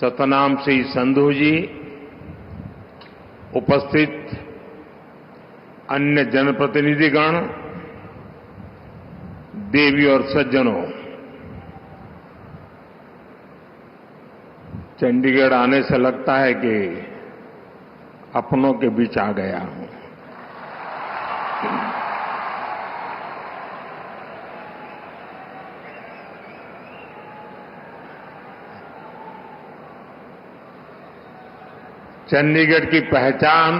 सतनाम सिंह संधू जी, उपस्थित अन्य जनप्रतिनिधिगण, देवी और सज्जनों, चंडीगढ़ आने से लगता है कि अपनों के बीच आ गया हूं। चंडीगढ़ की पहचान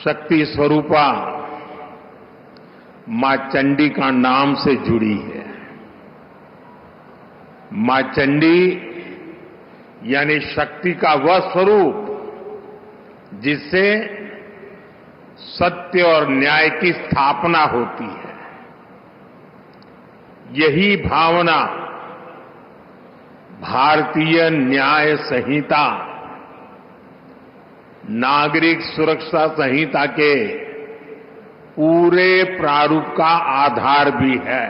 शक्ति स्वरूपा मां चंडी का नाम से जुड़ी है। मां चंडी यानी शक्ति का वह स्वरूप जिससे सत्य और न्याय की स्थापना होती है। यही भावना भारतीय न्याय संहिता, नागरिक सुरक्षा संहिता के पूरे प्रारूप का आधार भी है।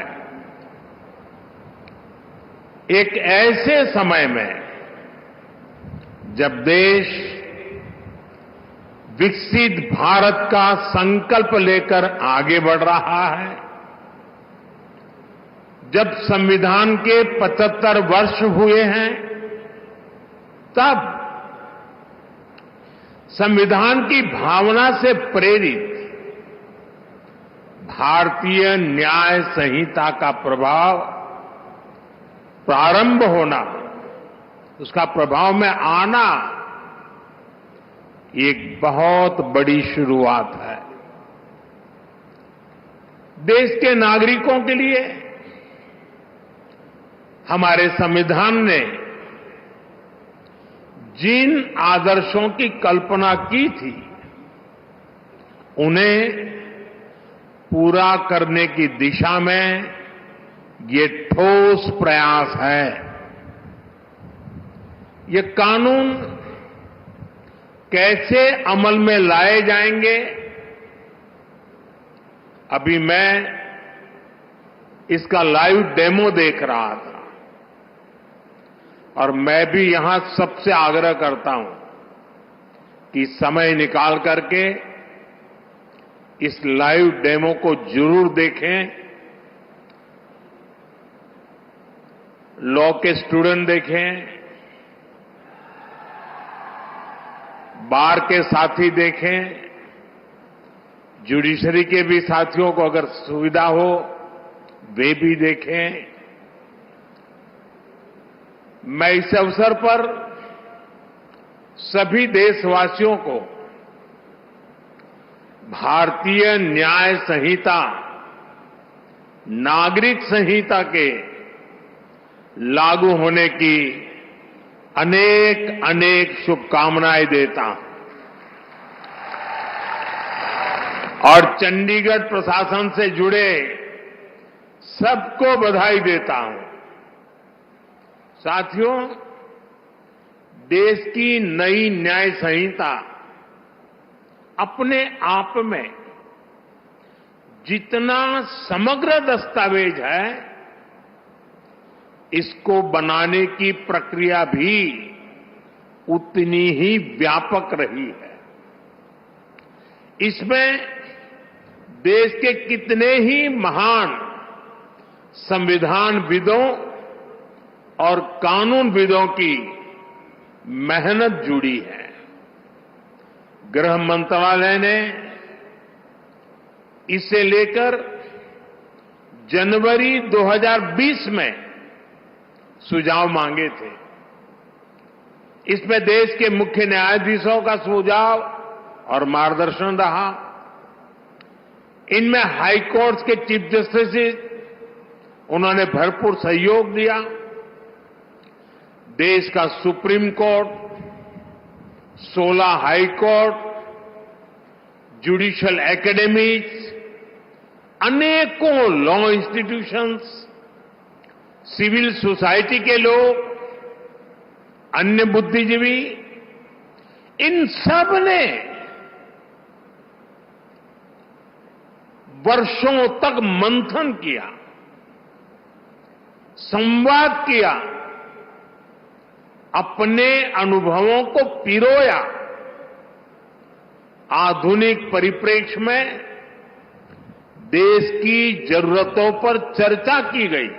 एक ऐसे समय में जब देश विकसित भारत का संकल्प लेकर आगे बढ़ रहा है, जब संविधान के 75 वर्ष हुए हैं, तब संविधान की भावना से प्रेरित भारतीय न्याय संहिता का प्रभाव प्रारंभ होना, उसका प्रभाव में आना एक बहुत बड़ी शुरुआत है। देश के नागरिकों के लिए हमारे संविधान ने जिन आदर्शों की कल्पना की थी, उन्हें पूरा करने की दिशा में ये ठोस प्रयास है। ये कानून कैसे अमल में लाए जाएंगे, अभी मैं इसका लाइव डेमो देख रहा था और मैं भी यहां सबसे आग्रह करता हूं कि समय निकाल करके इस लाइव डेमो को जरूर देखें। लॉ के स्टूडेंट देखें, बार के साथी देखें, जुडिशरी के भी साथियों को अगर सुविधा हो वे भी देखें। मैं इस अवसर पर सभी देशवासियों को भारतीय न्याय संहिता, नागरिक संहिता के लागू होने की अनेक अनेक शुभकामनाएं देता हूं और चंडीगढ़ प्रशासन से जुड़े सबको बधाई देता हूं। साथियों, देश की नई न्याय संहिता अपने आप में जितना समग्र दस्तावेज है, इसको बनाने की प्रक्रिया भी उतनी ही व्यापक रही है। इसमें देश के कितने ही महान संविधानविदों और कानूनविदों की मेहनत जुड़ी है। गृह मंत्रालय ने इसे लेकर जनवरी 2020 में सुझाव मांगे थे। इसमें देश के मुख्य न्यायाधीशों का सुझाव और मार्गदर्शन रहा। इनमें हाई कोर्ट्स के चीफ जस्टिस, उन्होंने भरपूर सहयोग दिया। देश का supreme court, 16 high court, judicial academies, अनेकों लॉ इंस्टीट्यूशंस, सिविल सोसाइटी के लोग, अन्य बुद्धिजीवी, इन सब ने वर्षों तक मंथन किया, संवाद किया अपने अनुभवों को पिरोया। आधुनिक परिप्रेक्ष्य में देश की जरूरतों पर चर्चा की गई।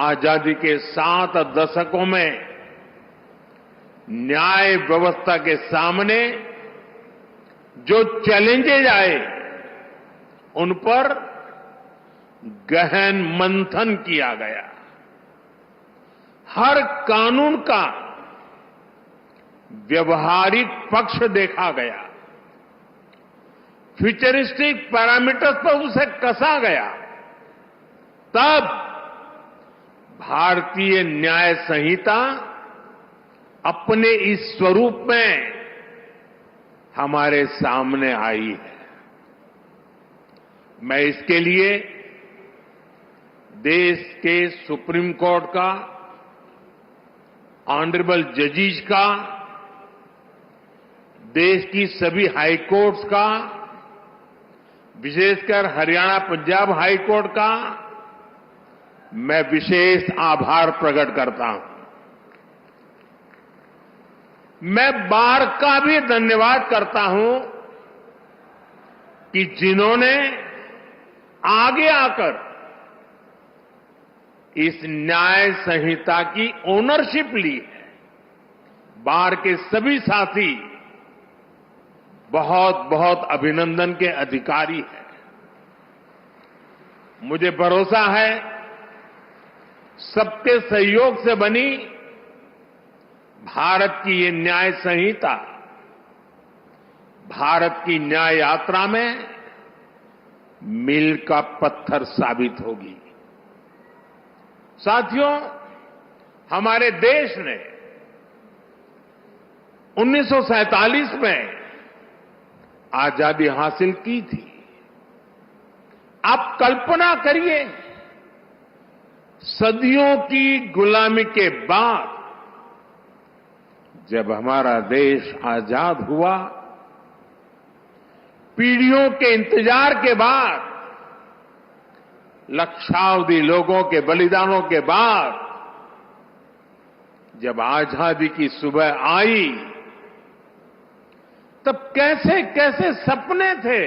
आजादी के 7 दशकों में न्याय व्यवस्था के सामने जो चैलेंजेज आए, उन पर गहन मंथन किया गया। हर कानून का व्यवहारिक पक्ष देखा गया। फ्यूचरिस्टिक पैरामीटर्स पर उसे कसा गया। तब भारतीय न्याय संहिता अपने इस स्वरूप में हमारे सामने आई है। मैं इसके लिए देश के सुप्रीम कोर्ट का, ऑनरेबल जजेस का, देश की सभी हाई कोर्ट्स का, विशेषकर हरियाणा पंजाब हाई कोर्ट का मैं विशेष आभार प्रकट करता हूं। मैं बार का भी धन्यवाद करता हूं कि जिन्होंने आगे आकर इस न्याय संहिता की ओनरशिप ली है। बार के सभी साथी बहुत बहुत अभिनंदन के अधिकारी हैं। मुझे भरोसा है सबके सहयोग से बनी भारत की ये न्याय संहिता भारत की न्याय यात्रा में मील का पत्थर साबित होगी। साथियों, हमारे देश ने 1947 में आजादी हासिल की थी। आप कल्पना करिए, सदियों की गुलामी के बाद जब हमारा देश आजाद हुआ, पीढ़ियों के इंतजार के बाद, लक्षावधि लोगों के बलिदानों के बाद जब आजादी की सुबह आई, तब कैसे कैसे सपने थे,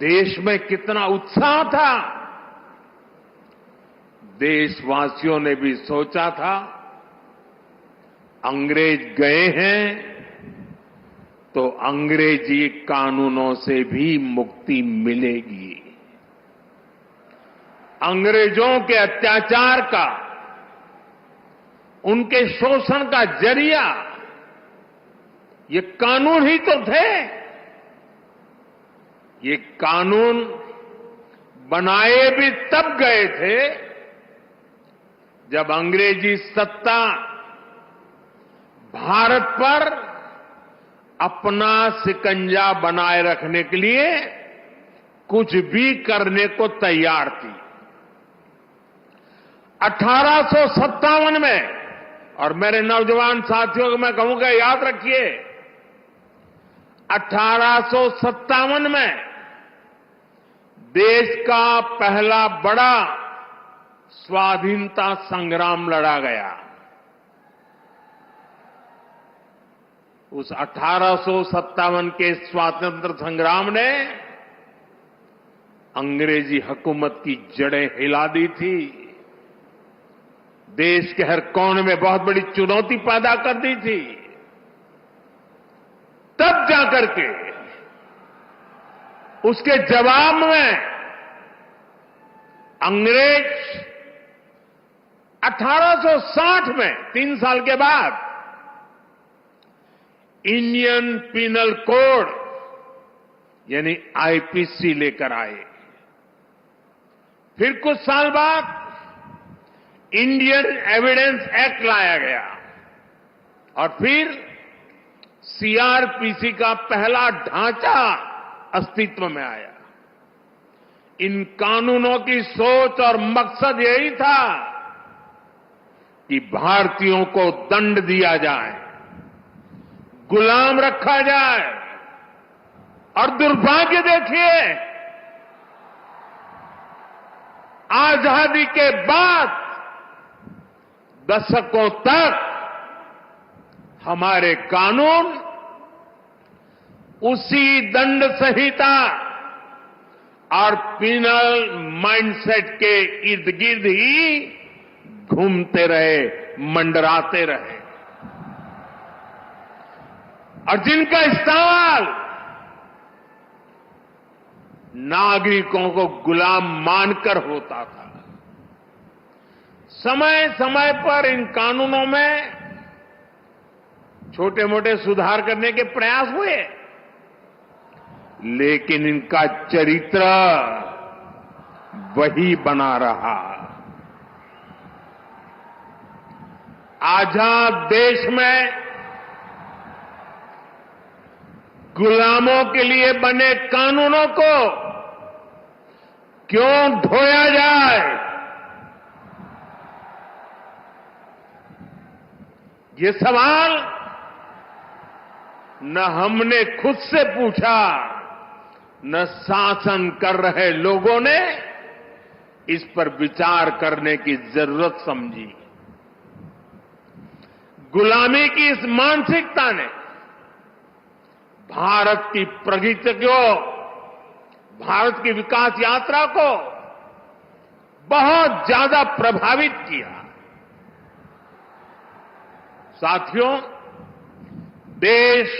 देश में कितना उत्साह था। देशवासियों ने भी सोचा था अंग्रेज गए हैं तो अंग्रेजी कानूनों से भी मुक्ति मिलेगी। अंग्रेजों के अत्याचार का, उनके शोषण का जरिया ये कानून ही तो थे। ये कानून बनाए भी तब गए थे जब अंग्रेजी सत्ता भारत पर अपना शिकंजा बनाए रखने के लिए कुछ भी करने को तैयार थी। 1857 में, और मेरे नौजवान साथियों को मैं कहूंगा याद रखिए, 1857 में देश का पहला बड़ा स्वाधीनता संग्राम लड़ा गया। उस 1857 के स्वातंत्र संग्राम ने अंग्रेजी हुकूमत की जड़ें हिला दी थी। देश के हर कोने में बहुत बड़ी चुनौती पैदा कर दी थी। तब जाकर के उसके जवाब में अंग्रेज 1860 में, 3 साल के बाद, इंडियन पिनल कोड यानी आईपीसी लेकर आए। फिर कुछ साल बाद इंडियन एविडेंस एक्ट लाया गया और फिर सीआरपीसी का पहला ढांचा अस्तित्व में आया। इन कानूनों की सोच और मकसद यही था कि भारतीयों को दंड दिया जाए, गुलाम रखा जाए। और दुर्भाग्य देखिए, आजादी के बाद दशकों तक हमारे कानून उसी दंड संहिता और पिनल माइंडसेट के इर्द गिर्द ही घूमते रहे, मंडराते रहे। और जिनका इस्तेमाल नागरिकों को गुलाम मानकर होता था। समय समय पर इन कानूनों में छोटे मोटे सुधार करने के प्रयास हुए, लेकिन इनका चरित्र वही बना रहा। आजाद देश में गुलामों के लिए बने कानूनों को क्यों ढोया जाए? ये सवाल न हमने खुद से पूछा, न शासन कर रहे लोगों ने इस पर विचार करने की जरूरत समझी। गुलामी की इस मानसिकता ने भारत की प्रगति को, भारत की विकास यात्रा को बहुत ज्यादा प्रभावित किया। साथियों, देश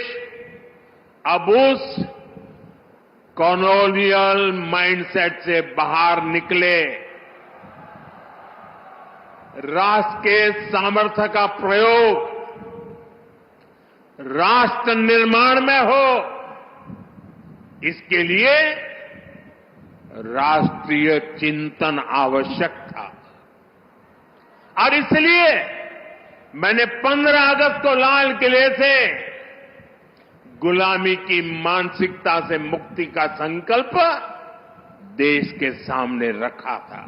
अब उस कॉलोनियल माइंडसेट से बाहर निकले, राष्ट्र के सामर्थ्य का प्रयोग राष्ट्र निर्माण में हो, इसके लिए राष्ट्रीय चिंतन आवश्यक था। और इसलिए मैंने 15 अगस्त को लाल किले से गुलामी की मानसिकता से मुक्ति का संकल्प देश के सामने रखा था।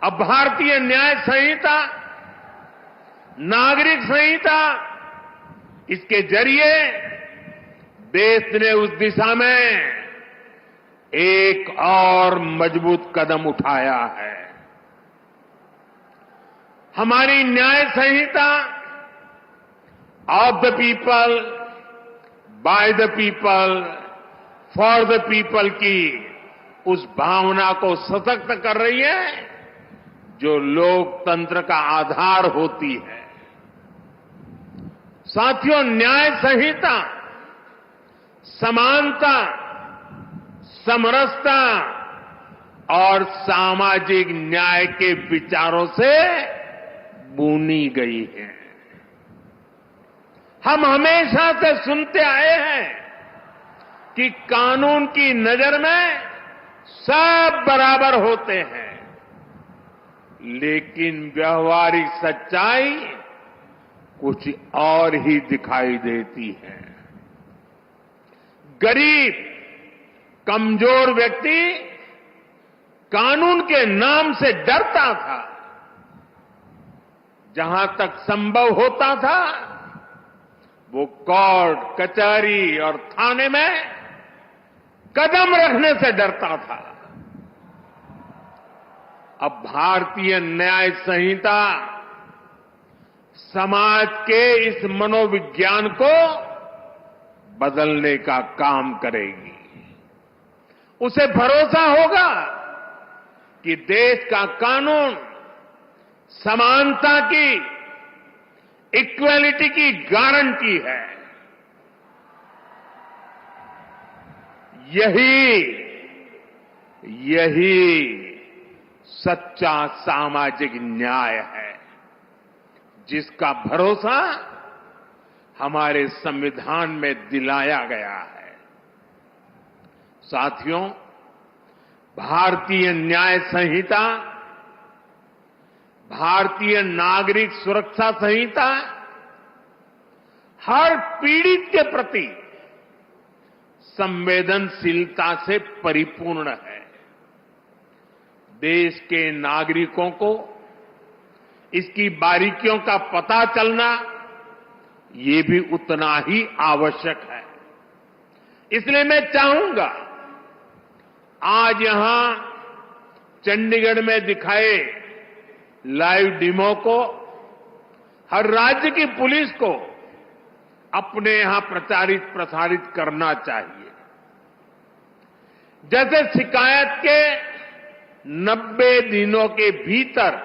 अब भारतीय न्याय संहिता, नागरिक संहिता, इसके जरिए देश ने उस दिशा में एक और मजबूत कदम उठाया है। हमारी न्याय संहिता of the people, by the people, for the people की उस भावना को सशक्त कर रही है जो लोकतंत्र का आधार होती है। साथियों, न्याय संहिता समानता, समरसता और सामाजिक न्याय के विचारों से बुनी गई है। हम हमेशा से सुनते आए हैं कि कानून की नजर में सब बराबर होते हैं, लेकिन व्यवहारिक सच्चाई कुछ और ही दिखाई देती है। गरीब, कमजोर व्यक्ति कानून के नाम से डरता था। जहां तक संभव होता था वो कोर्ट, कचहरी और थाने में कदम रखने से डरता था। अब भारतीय न्याय संहिता समाज के इस मनोविज्ञान को बदलने का काम करेगी। उसे भरोसा होगा कि देश का कानून समानता की, इक्वालिटी की गारंटी है। यही सच्चा सामाजिक न्याय है, जिसका भरोसा हमारे संविधान में दिलाया गया है। साथियों, भारतीय न्याय संहिता, भारतीय नागरिक सुरक्षा संहिता हर पीड़ित के प्रति संवेदनशीलता से परिपूर्ण है। देश के नागरिकों को इसकी बारीकियों का पता चलना ये भी उतना ही आवश्यक है। इसलिए मैं चाहूंगा आज यहां चंडीगढ़ में दिखाए लाइव डेमो को हर राज्य की पुलिस को अपने यहां प्रचारित प्रसारित करना चाहिए। जैसे शिकायत के 90 दिनों के भीतर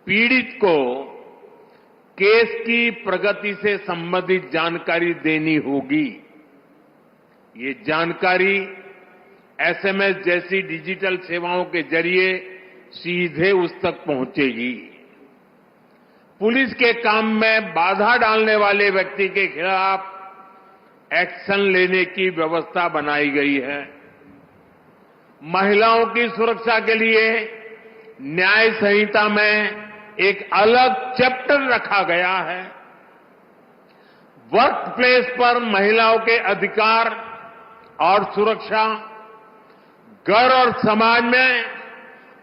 पीड़ित को केस की प्रगति से संबंधित जानकारी देनी होगी। ये जानकारी एसएमएस जैसी डिजिटल सेवाओं के जरिए सीधे उस तक पहुंचेगी। पुलिस के काम में बाधा डालने वाले व्यक्ति के खिलाफ एक्शन लेने की व्यवस्था बनाई गई है। महिलाओं की सुरक्षा के लिए न्याय संहिता में एक अलग चैप्टर रखा गया है। वर्क प्लेस पर महिलाओं के अधिकार और सुरक्षा, घर और समाज में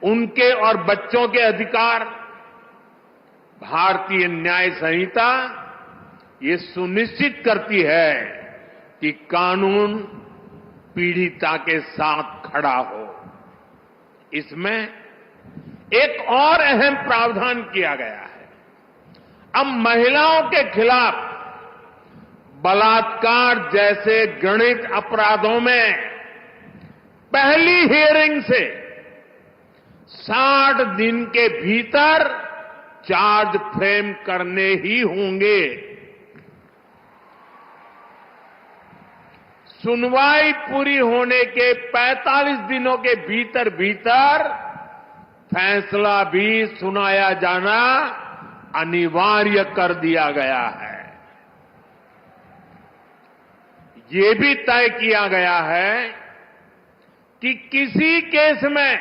उनके और बच्चों के अधिकार, भारतीय न्याय संहिता ये सुनिश्चित करती है कि कानून पीड़िता के साथ खड़ा हो। इसमें एक और अहम प्रावधान किया गया है। अब महिलाओं के खिलाफ बलात्कार जैसे घृणित अपराधों में पहली हियरिंग से 60 दिन के भीतर चार्ज फ्रेम करने ही होंगे। सुनवाई पूरी होने के 45 दिनों के भीतर भीतर फैसला भी सुनाया जाना अनिवार्य कर दिया गया है। ये भी तय किया गया है कि किसी केस में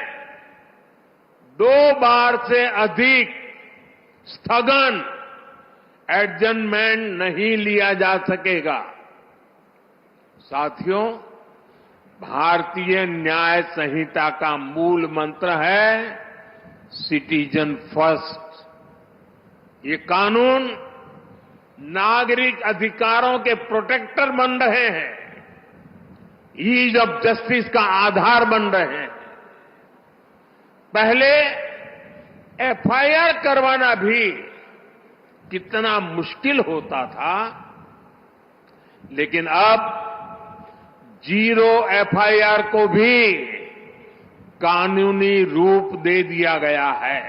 2 बार से अधिक स्थगन एडजमेंट नहीं लिया जा सकेगा। साथियों, भारतीय न्याय संहिता का मूल मंत्र है सिटीजन फर्स्ट। ये कानून नागरिक अधिकारों के प्रोटेक्टर बन रहे हैं, ईज ऑफ जस्टिस का आधार बन रहे हैं। पहले एफआईआर करवाना भी कितना मुश्किल होता था, लेकिन अब जीरो एफआईआर को भी कानूनी रूप दे दिया गया है।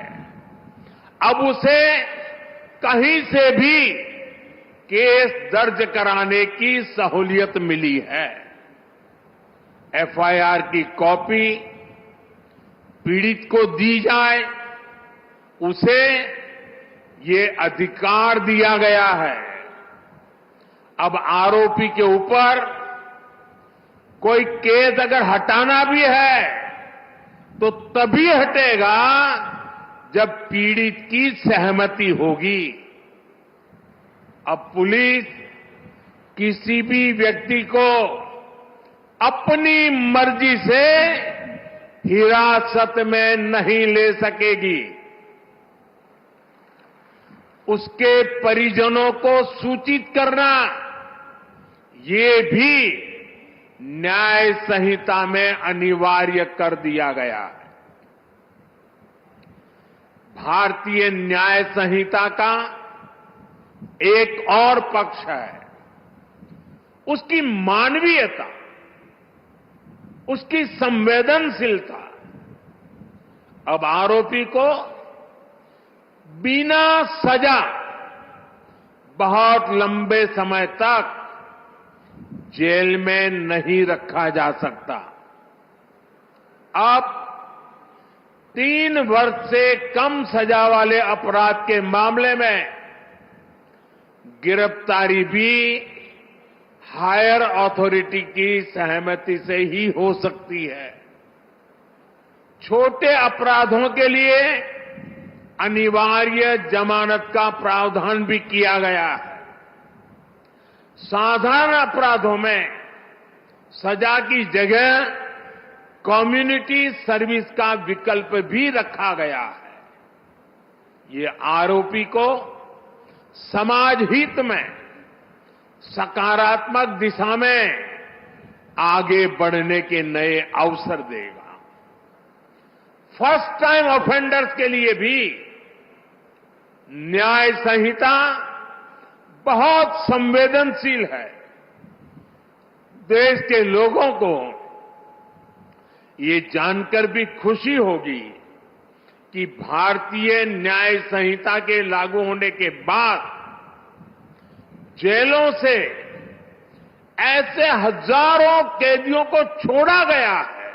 अब उसे कहीं से भी केस दर्ज कराने की सहूलियत मिली है। एफआईआर की कॉपी पीड़ित को दी जाए, उसे ये अधिकार दिया गया है। अब आरोपी के ऊपर कोई केस अगर हटाना भी है तो तभी हटेगा जब पीड़ित की सहमति होगी। अब पुलिस किसी भी व्यक्ति को अपनी मर्जी से हिरासत में नहीं ले सकेगी। उसके परिजनों को सूचित करना, ये भी न्याय संहिता में अनिवार्य कर दिया गया है। भारतीय न्याय संहिता का एक और पक्ष है उसकी मानवीयता, उसकी संवेदनशीलता। अब आरोपी को बिना सजा बहुत लंबे समय तक जेल में नहीं रखा जा सकता। अब 3 वर्ष से कम सजा वाले अपराध के मामले में गिरफ्तारी भी हायर अथॉरिटी की सहमति से ही हो सकती है। छोटे अपराधों के लिए अनिवार्य जमानत का प्रावधान भी किया गया है। साधारण अपराधों में सजा की जगह कम्युनिटी सर्विस का विकल्प भी रखा गया है। ये आरोपी को समाज हित में सकारात्मक दिशा में आगे बढ़ने के नए अवसर देगा। फर्स्ट टाइम ऑफेंडर्स के लिए भी न्याय संहिता बहुत संवेदनशील है। देश के लोगों को ये जानकर भी खुशी होगी कि भारतीय न्याय संहिता के लागू होने के बाद जेलों से ऐसे हजारों कैदियों को छोड़ा गया है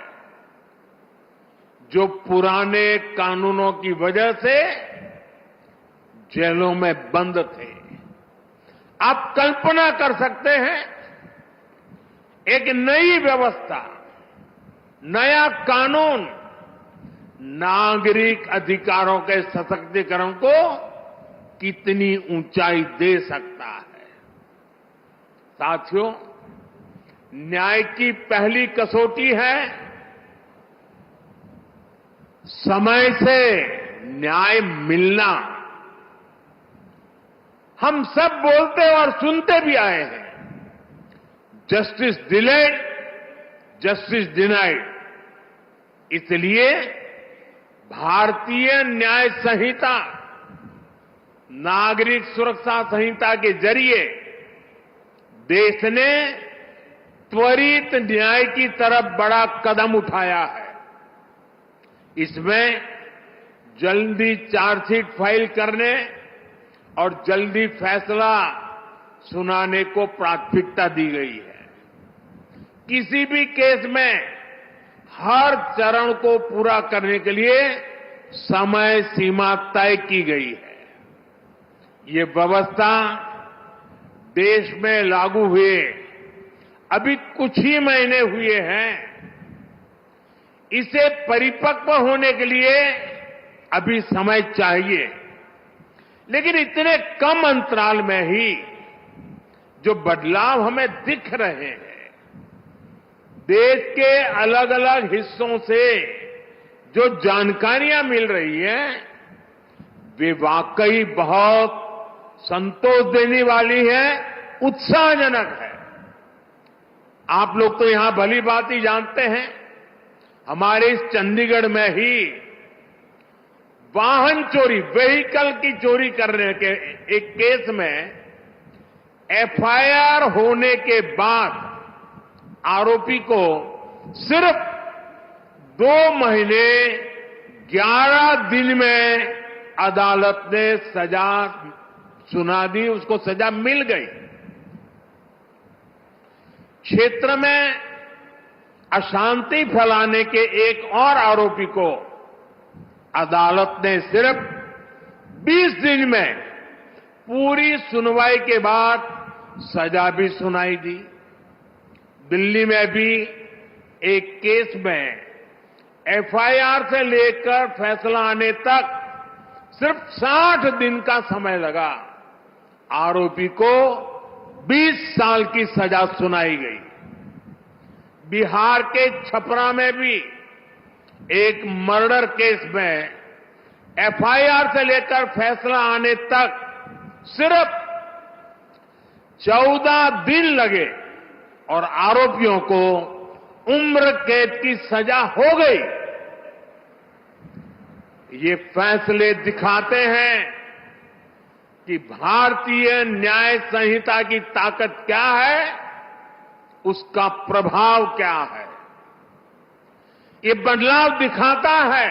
जो पुराने कानूनों की वजह से जेलों में बंद थे। आप कल्पना कर सकते हैं, एक नई व्यवस्था, नया कानून नागरिक अधिकारों के सशक्तिकरण को कितनी ऊंचाई दे सकता है। साथियों, न्याय की पहली कसौटी है समय से न्याय मिलना। हम सब बोलते और सुनते भी आए हैं, जस्टिस डिलेड, जस्टिस डिनाइड। इसलिए भारतीय न्याय संहिता, नागरिक सुरक्षा संहिता के जरिए देश ने त्वरित न्याय की तरफ बड़ा कदम उठाया है। इसमें जल्दी चार्जशीट फाइल करने और जल्दी फैसला सुनाने को प्राथमिकता दी गई है। किसी भी केस में हर चरण को पूरा करने के लिए समय सीमा तय की गई है। ये व्यवस्था देश में लागू हुए अभी कुछ ही महीने हुए हैं। इसे परिपक्व होने के लिए अभी समय चाहिए, लेकिन इतने कम अंतराल में ही जो बदलाव हमें दिख रहे हैं, देश के अलग अलग हिस्सों से जो जानकारियां मिल रही हैं, वे वाकई बहुत संतोष देने वाली है, उत्साहजनक है। आप लोग तो यहां भली बात ही जानते हैं, हमारे इस चंडीगढ़ में ही वाहन चोरी, व्हीकल की चोरी करने के एक केस में एफआईआर होने के बाद आरोपी को सिर्फ 2 महीने 11 दिन में अदालत ने सजा सुना दी, उसको सजा मिल गई। क्षेत्र में अशांति फैलाने के एक और आरोपी को अदालत ने सिर्फ 20 दिन में पूरी सुनवाई के बाद सजा भी सुनाई दी। दिल्ली में भी एक केस में एफआईआर से लेकर फैसला आने तक सिर्फ 60 दिन का समय लगा। आरोपी को 20 साल की सजा सुनाई गई। बिहार के छपरा में भी एक मर्डर केस में एफआईआर से लेकर फैसला आने तक सिर्फ 14 दिन लगे और आरोपियों को उम्र कैद की सजा हो गई। ये फैसले दिखाते हैं कि भारतीय न्याय संहिता की ताकत क्या है, उसका प्रभाव क्या है। ये बदलाव दिखाता है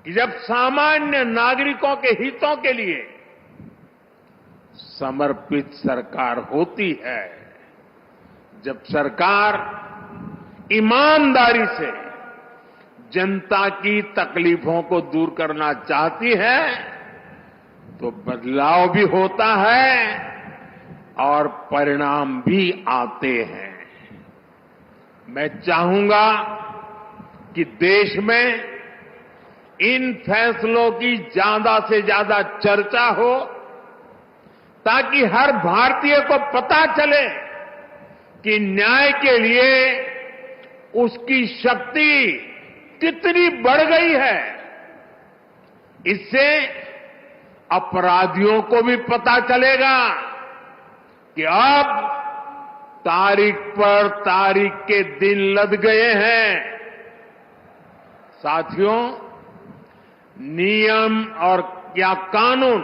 कि जब सामान्य नागरिकों के हितों के लिए समर्पित सरकार होती है, जब सरकार ईमानदारी से जनता की तकलीफों को दूर करना चाहती है, तो बदलाव भी होता है और परिणाम भी आते हैं। मैं चाहूंगा कि देश में इन फैसलों की ज्यादा से ज्यादा चर्चा हो, ताकि हर भारतीय को पता चले कि न्याय के लिए उसकी शक्ति कितनी बढ़ गई है। इससे अपराधियों को भी पता चलेगा कि अब तारीख पर तारीख के दिन लद गए हैं। साथियों, नियम और या कानून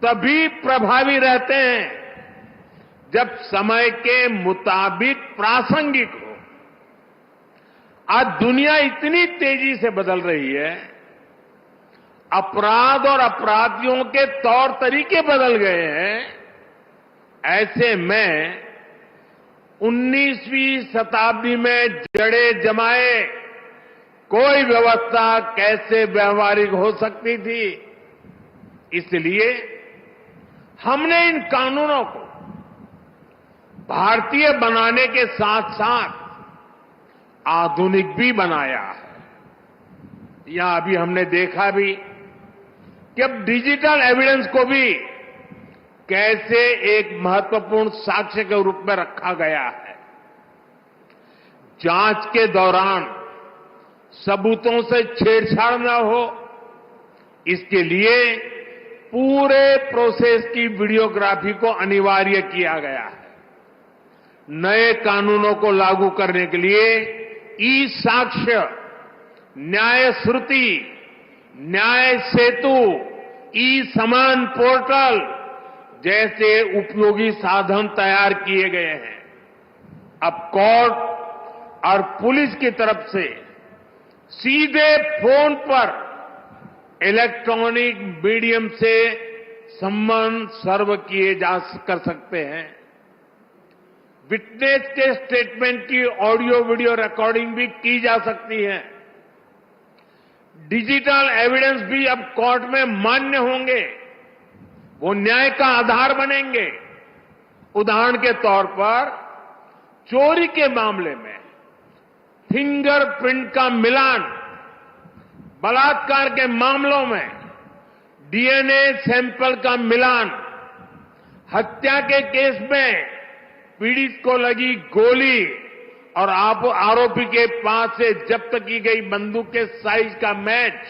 तभी प्रभावी रहते हैं जब समय के मुताबिक प्रासंगिक हो। आज दुनिया इतनी तेजी से बदल रही है, अपराध और अपराधियों के तौर तरीके बदल गए हैं। ऐसे में 19वीं शताब्दी में जड़े जमाए कोई व्यवस्था कैसे व्यवहारिक हो सकती थी। इसलिए हमने इन कानूनों को भारतीय बनाने के साथ साथ आधुनिक भी बनाया है। यहां अभी हमने देखा भी कि अब डिजिटल एविडेंस को भी कैसे एक महत्वपूर्ण साक्ष्य के रूप में रखा गया है। जांच के दौरान सबूतों से छेड़छाड़ न हो, इसके लिए पूरे प्रोसेस की वीडियोग्राफी को अनिवार्य किया गया है। नए कानूनों को लागू करने के लिए ई साक्ष्य, न्याय श्रुति, न्याय सेतु, ई समान पोर्टल जैसे उपयोगी साधन तैयार किए गए हैं। अब कोर्ट और पुलिस की तरफ से सीधे फोन पर इलेक्ट्रॉनिक मीडियम से सम्मन सर्व किए जा कर सकते हैं। विटनेस के स्टेटमेंट की ऑडियो वीडियो रिकॉर्डिंग भी की जा सकती है। डिजिटल एविडेंस भी अब कोर्ट में मान्य होंगे, वो न्याय का आधार बनेंगे। उदाहरण के तौर पर चोरी के मामले में फिंगरप्रिंट का मिलान, बलात्कार के मामलों में डीएनए सैंपल का मिलान, हत्या के केस में पीड़ित को लगी गोली और आरोपी के पास से जब्त की गई बंदूक के साइज का मैच,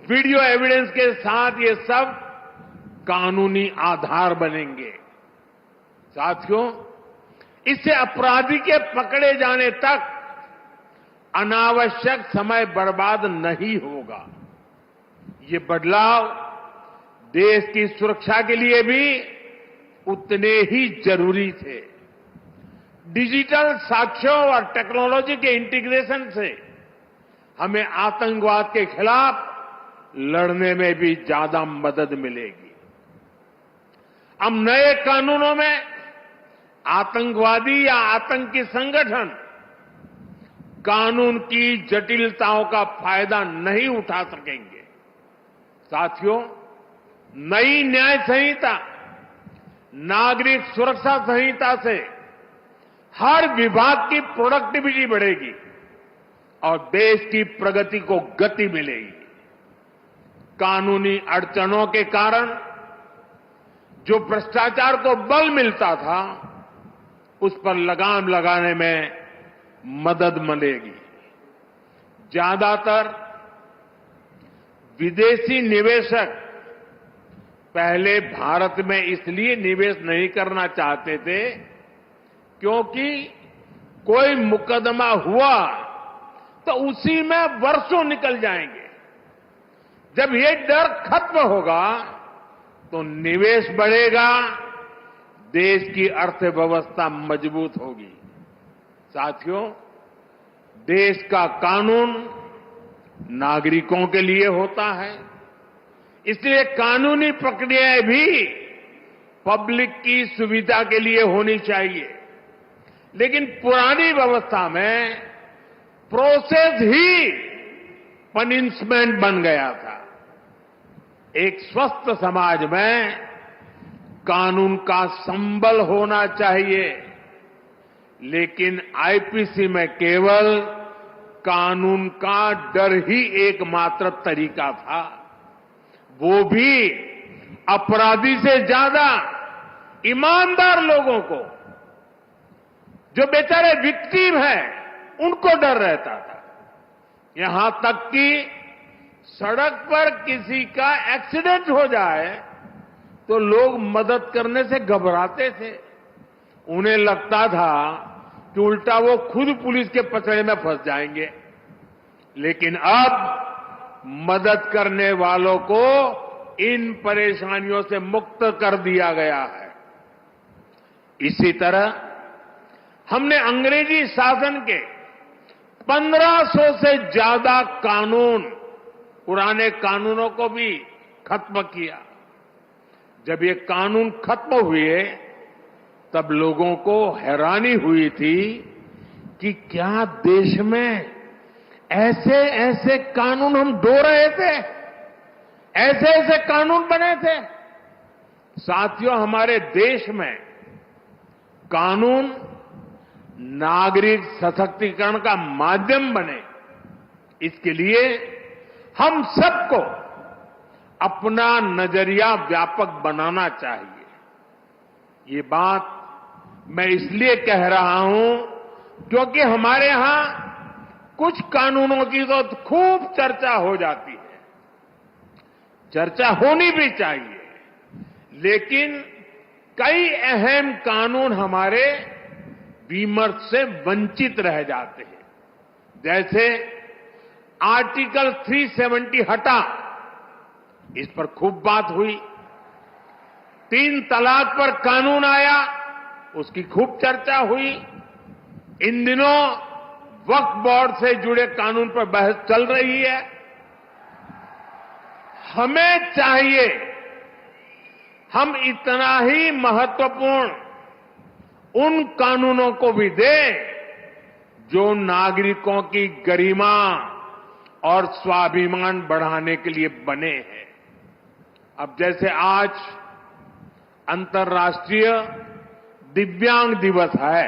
वीडियो एविडेंस के साथ ये सब कानूनी आधार बनेंगे। साथियों, इससे अपराधी के पकड़े जाने तक अनावश्यक समय बर्बाद नहीं होगा। ये बदलाव देश की सुरक्षा के लिए भी उतने ही जरूरी थे। डिजिटल साक्ष्यों और टेक्नोलॉजी के इंटीग्रेशन से हमें आतंकवाद के खिलाफ लड़ने में भी ज्यादा मदद मिलेगी। अब नए कानूनों में आतंकवादी या आतंकी संगठन कानून की जटिलताओं का फायदा नहीं उठा सकेंगे। साथियों, नई न्याय संहिता, नागरिक सुरक्षा संहिता से हर विभाग की प्रोडक्टिविटी बढ़ेगी और देश की प्रगति को गति मिलेगी। कानूनी अड़चनों के कारण जो भ्रष्टाचार को बल मिलता था, उस पर लगाम लगाने में मदद मिलेगी। ज्यादातर विदेशी निवेशक पहले भारत में इसलिए निवेश नहीं करना चाहते थे क्योंकि कोई मुकदमा हुआ तो उसी में वर्षों निकल जाएंगे। जब ये डर खत्म होगा तो निवेश बढ़ेगा, देश की अर्थव्यवस्था मजबूत होगी। साथियों, देश का कानून नागरिकों के लिए होता है, इसलिए कानूनी प्रक्रियाएं भी पब्लिक की सुविधा के लिए होनी चाहिए। लेकिन पुरानी व्यवस्था में प्रोसेस ही पनिशमेंट बन गया था। एक स्वस्थ समाज में कानून का संबल होना चाहिए, लेकिन आईपीसी में केवल कानून का डर ही एकमात्र तरीका था। वो भी अपराधी से ज्यादा ईमानदार लोगों को, जो बेचारे विक्टिम हैं, उनको डर रहता था। यहां तक कि सड़क पर किसी का एक्सीडेंट हो जाए तो लोग मदद करने से घबराते थे। उन्हें लगता था कि उल्टा वो खुद पुलिस के पचड़े में फंस जाएंगे। लेकिन अब मदद करने वालों को इन परेशानियों से मुक्त कर दिया गया है। इसी तरह हमने अंग्रेजी शासन के 1500 से ज्यादा कानून, पुराने कानूनों को भी खत्म किया। जब ये कानून खत्म हुए तब लोगों को हैरानी हुई थी कि क्या देश में ऐसे ऐसे कानून हम ढो रहे थे, ऐसे ऐसे कानून बने थे। साथियों, हमारे देश में कानून नागरिक सशक्तिकरण का माध्यम बने, इसके लिए हम सबको अपना नजरिया व्यापक बनाना चाहिए। ये बात मैं इसलिए कह रहा हूं क्योंकि हमारे यहां कुछ कानूनों की तो खूब चर्चा हो जाती है, चर्चा होनी भी चाहिए, लेकिन कई अहम कानून हमारे विमर्श से वंचित रह जाते हैं। जैसे आर्टिकल 370 हटा, इस पर खूब बात हुई। 3 तलाक पर कानून आया, उसकी खूब चर्चा हुई। इन दिनों वक्फ बोर्ड से जुड़े कानून पर बहस चल रही है। हमें चाहिए हम इतना ही महत्वपूर्ण उन कानूनों को भी दें जो नागरिकों की गरिमा और स्वाभिमान बढ़ाने के लिए बने हैं। अब जैसे आज अंतर्राष्ट्रीय दिव्यांग दिवस है।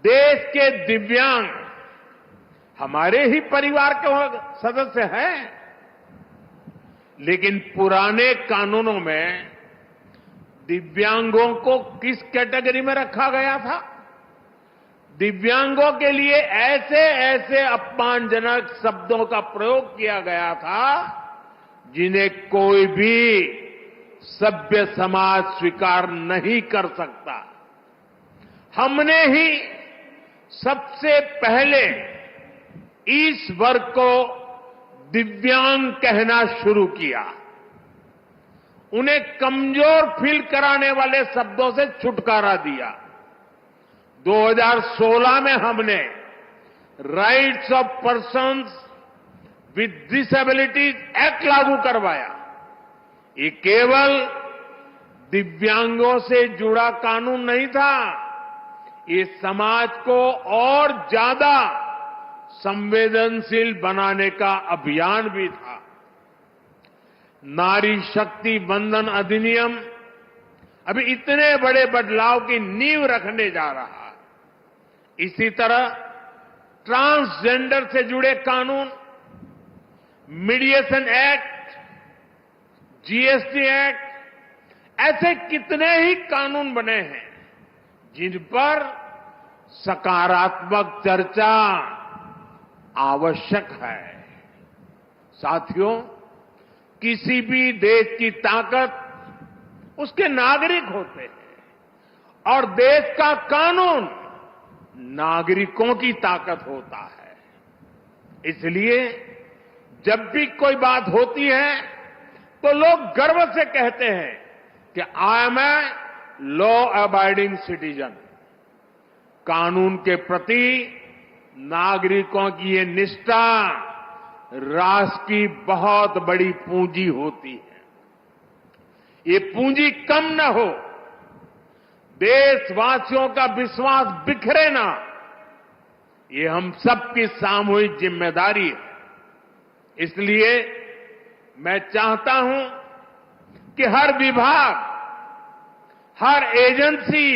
देश के दिव्यांग हमारे ही परिवार के सदस्य हैं, लेकिन पुराने कानूनों में दिव्यांगों को किस कैटेगरी में रखा गया था? दिव्यांगों के लिए ऐसे ऐसे अपमानजनक शब्दों का प्रयोग किया गया था जिन्हें कोई भी सभ्य समाज स्वीकार नहीं कर सकता। हमने ही सबसे पहले इस वर्ग को दिव्यांग कहना शुरू किया। उन्हें कमजोर फील कराने वाले शब्दों से छुटकारा दिया। 2016 में हमने rights of persons with disabilities act लागू करवाया। ये केवल दिव्यांगों से जुड़ा कानून नहीं था, ये समाज को और ज्यादा संवेदनशील बनाने का अभियान भी था। नारी शक्ति बंधन अधिनियम अभी इतने बड़े बदलाव की नींव रखने जा रहा है। इसी तरह ट्रांसजेंडर से जुड़े कानून, मीडिएशन एक्ट, जीएसटी एक्ट, ऐसे कितने ही कानून बने हैं जिन पर सकारात्मक चर्चा आवश्यक है। साथियों, किसी भी देश की ताकत उसके नागरिक होते हैं और देश का कानून नागरिकों की ताकत होता है। इसलिए जब भी कोई बात होती है तो लोग गर्व से कहते हैं कि I am a law abiding citizen. कानून के प्रति नागरिकों की ये निष्ठा राष्ट्र की बहुत बड़ी पूंजी होती है। ये पूंजी कम न हो, देशवासियों का विश्वास बिखरे ना, ये हम सबकी सामूहिक जिम्मेदारी है। इसलिए मैं चाहता हूं कि हर विभाग, हर एजेंसी,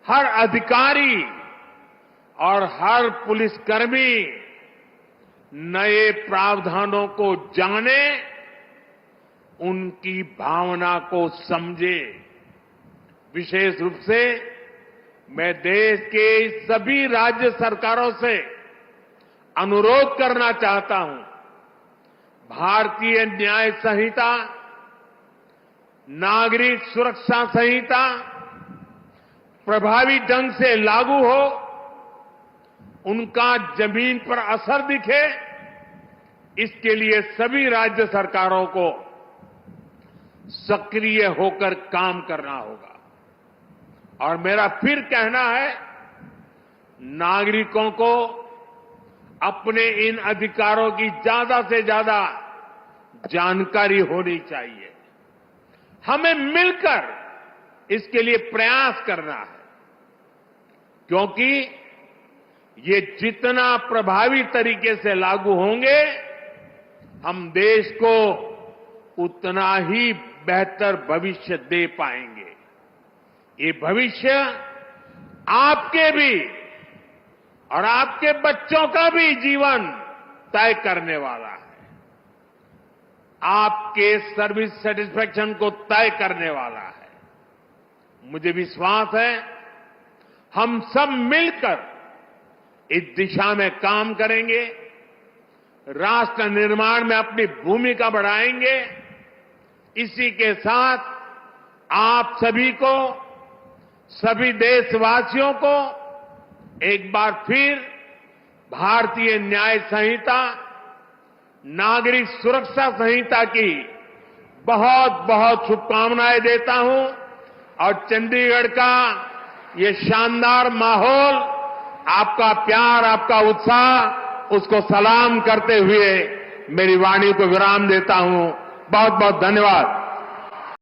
हर अधिकारी और हर पुलिसकर्मी नए प्रावधानों को जाने, उनकी भावना को समझे। विशेष रूप से मैं देश के सभी राज्य सरकारों से अनुरोध करना चाहता हूं, भारतीय न्याय संहिता, नागरिक सुरक्षा संहिता प्रभावी ढंग से लागू हो, उनका जमीन पर असर दिखे, इसके लिए सभी राज्य सरकारों को सक्रिय होकर काम करना होगा। और मेरा फिर कहना है, नागरिकों को अपने इन अधिकारों की ज्यादा से ज्यादा जानकारी होनी चाहिए। हमें मिलकर इसके लिए प्रयास करना है, क्योंकि ये जितना प्रभावी तरीके से लागू होंगे, हम देश को उतना ही बेहतर भविष्य दे पाएंगे। ये भविष्य आपके भी और आपके बच्चों का भी जीवन तय करने वाला है, आपके सर्विस सेटिस्फैक्शन को तय करने वाला है। मुझे विश्वास है, हम सब मिलकर इस दिशा में काम करेंगे, राष्ट्र निर्माण में अपनी भूमिका बढ़ाएंगे। इसी के साथ आप सभी को, सभी देशवासियों को एक बार फिर भारतीय न्याय संहिता, नागरिक सुरक्षा संहिता की बहुत बहुत शुभकामनाएं देता हूं। और चंडीगढ़ का ये शानदार माहौल, आपका प्यार, आपका उत्साह, उसको सलाम करते हुए मेरी वाणी को विराम देता हूं। बहुत बहुत धन्यवाद।